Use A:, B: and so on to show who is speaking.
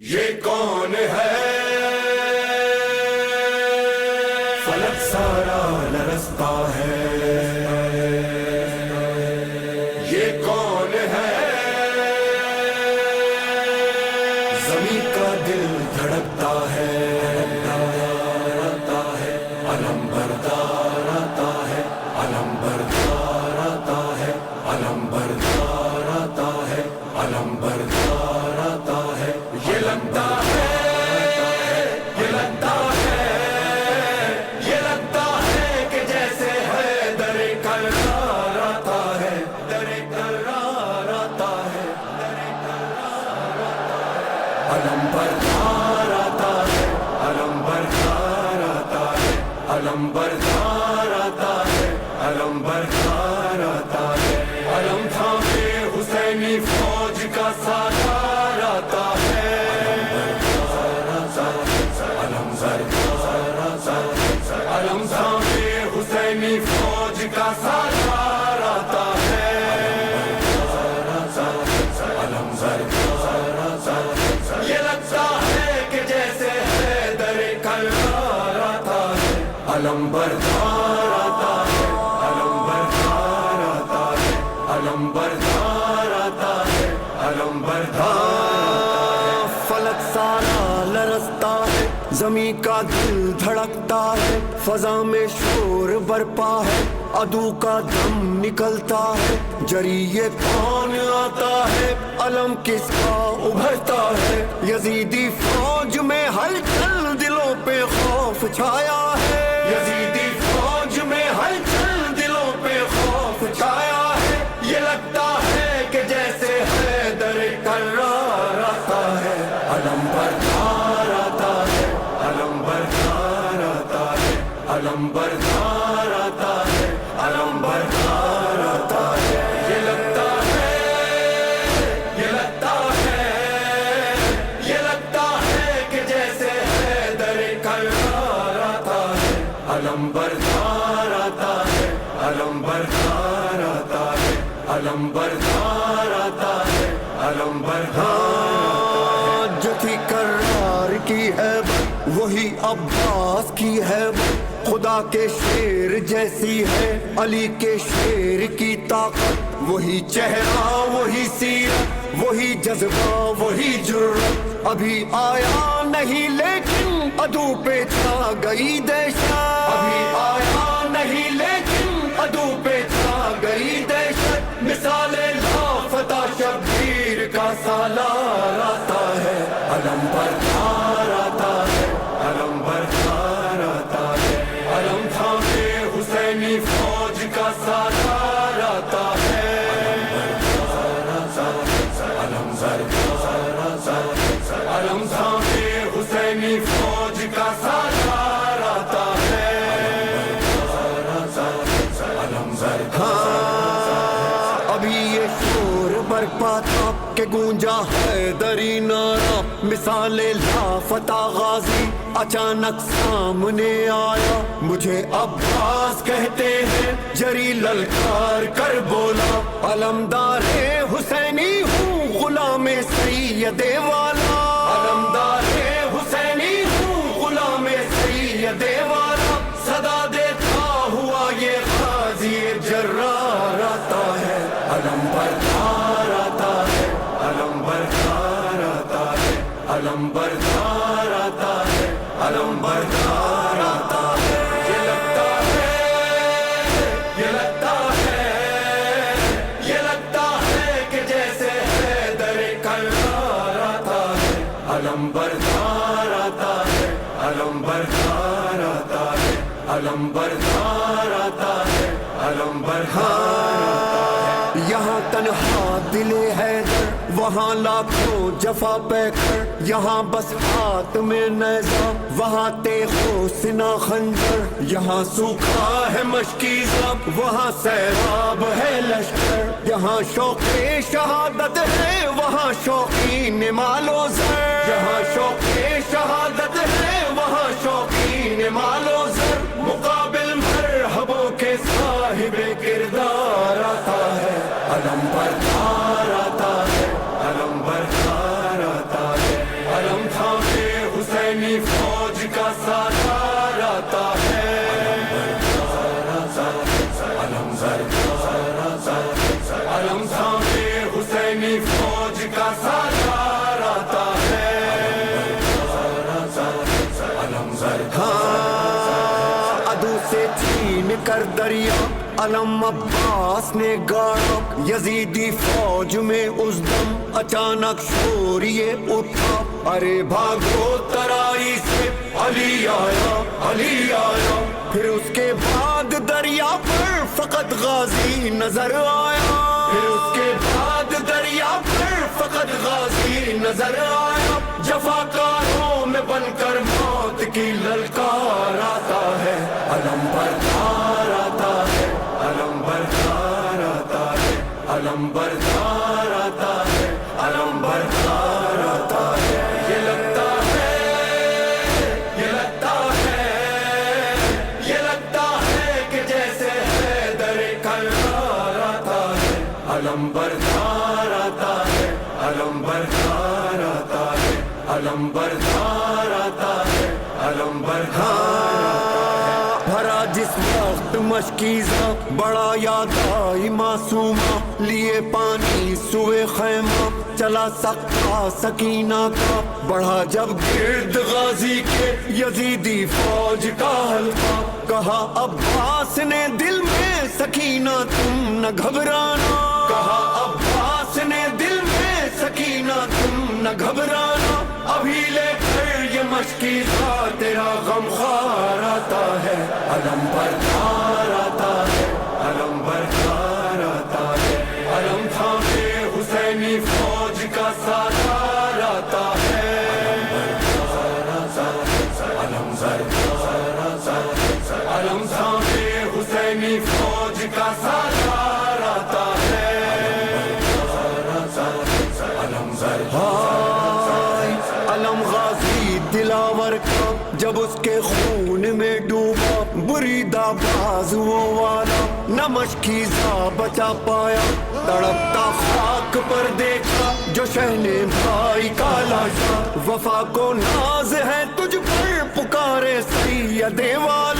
A: یہ کون ہے فلک سارا لرزتا ہے، یہ کون ہے زمین کا دل دھڑکتا ہے، علم بردار آتا ہے، علم بردار آتا ہے، علم بردار آتا ہے، علم بردار آتا ہے، یہ لگتا ہے، یہ لگتا ہے، یہ لگتا ہے کہ جیسے ہے در کرار آتا ہے، در کرار آتا ہے، در کرار آتا ہے، علم بردار آتا ہے، علم بردار آتا ہے، علم بردار آتا ہے، علم بردار آتا ہے، علم تھامے حسینی فوج کا سالار آتا ہے، علم تھامے حسینی فوج کا سالار آتا ہے، علم یہ لگتا ہے کہ جیسے ہے در کرار آتا ہے، علم بردار آتا ہے، علم بردار آتا ہے، علم بردار آتا ہے، علم بردار،
B: فلک سارا لرزتا ہے، زمین کا دل دھڑکتا ہے، فضا میں شور برپا ہے، عدو کا دم نکلتا ہے، جری یہ کون آتا ہے، علم کس کا ابھرتا ہے، یزیدی فوج میں ہلچل دلوں پہ خوف چھایا ہے،
A: یزیدی فوج میں ہلچل دلوں پہ خوف چھایا ہے، یہ لگتا ہے کہ جیسے ہے در کرار آتا ہے، علم بردار آتا ہے، علم بردار آتا ہے، علم بردار آتا ہے، علم بردار آتا ہے، یہ لگتا ہے، یہ لگتا ہے، یہ لگتا ہے کہ جیسے ہے در کرار آتا ہے، علم بردار آتا ہے، علم بردار آتا ہے، علم بردار آتا ہے، علم بردار،
B: جو تھی کرار کی ہے وہی عباس کی ہے، خدا کے شیر جیسی ہے علی کے شیر کی طاقت، وہی چہرہ وہی سیرت وہی جذبہ وہی جرأت، ابھی آیا نہیں لیکن عدو پہ چھا گئی دہشت،
A: ابھی آیا نہیں لیکن عدو پہ چھا گئی دہشت، مثال لافتہ شبیر کا سالار آتا ہے، علم بردار آتا ہے، علم بردار آتا ہے، علم تھامے حسینی فوج کا سالار آتا ہے، علم بردار آتا ہے، علم تھامے حسینی فوج کا سالار آتا ہے،
B: ابھی یہ شور برپا تھا کہ گونجا حیدری نعرہ، مثال لافتہ غازی اچانک سامنے آیا، مجھے عباس کہتے ہیں جری للکار کر بولا، علمدار حسینی ہوں غلام سید والا،
A: علمدار حسینی ہوں غلام سید والا، صدا دیتا ہوا یہ غازی جرار آتا ہے، علم بردار آتا ہے، علم بردار آتا ہے، علم بردار آتا ہے، علم بردار آتا ہے، یہ لگتا ہے، یہ لگتا ہے، یہ لگتا ہے کہ جیسے ہے در کرار آتا ہے، علم بردار آتا ہے، علم بردار آتا ہے، علم بردار آتا ہے، علم بردار آتا ہے،
B: یہاں تنہا دل حیدر وہاں لاکھوں جفا پہ کر، یہاں بس ہاتھ میں نیزہ وہاں تیغ و سنا خنجر، یہاں سوکھا ہے مشکی زب وہاں سیراب ہے لشکر، یہاں شوق شہادت ہے وہاں شوقین مال و زر،
A: یہاں شوق شہادت ہے وہاں شوقین مال و زر، مقابل مرحبوں کے صاحب کردار آتا ہے، علم بردار آتا ہے، علم بردار آتا ہے، علم
B: ہر دریا علم عباس نے گاڑا یزیدی فوج میں اس دم اچانک شور یہ اٹھا ارے بھاگو ترائی سے علی آیا علی آیا پھر اس کے بعد دریا پر فقط غازی نظر آیا پھر اس کے بعد دریا پر فقط غازی نظر آیا جفاکاروں میں بن کر موت کی للکار آتا ہے علم بردار آتا ہے علم بردار آتا ہے علم بردار آتا ہے علم بردار آتا ہے یہ لگتا ہے یہ لگتا ہے یہ لگتا ہے کہ جیسے حیدر کرار آتا ہے علم بردار آتا ہے علم بردار آتا ہے علم بردار آتا ہے علم بردار بھرا جس وقت مشکیزہ بڑا یاد آئی معصومہ لیے پانی سوئے خیمہ چلا سکتا سکینہ کا بڑھا جب گرد غازی کے یزیدی فوج کا حلقہ کہا عباس نے دل میں سکینہ تم نہ گھبرانا کہا عباس نے دل میں سکینہ تم نہ گھبرانا ابھی لے کر یہ مشکیزہ تیرا غمخوار آتا ہے علم بردار آتا ہے علم بردار آتا ہے علم تھامے حسینی فوج کا سالار آتا ہے علم بردار آتا ہے علم تھامے حسینی فوج کا سالار آتا ہے علم علم غازی دلاور کا جب اس کے خون میں ڈوبا بریدہ بازوؤں والا نہ مشکیزہ بچا پایا تڑپتا خاک پر دیکھا جو شہنے بھائی کا لاشا وفا کو ناز ہے تجھ پر پکارے سید والا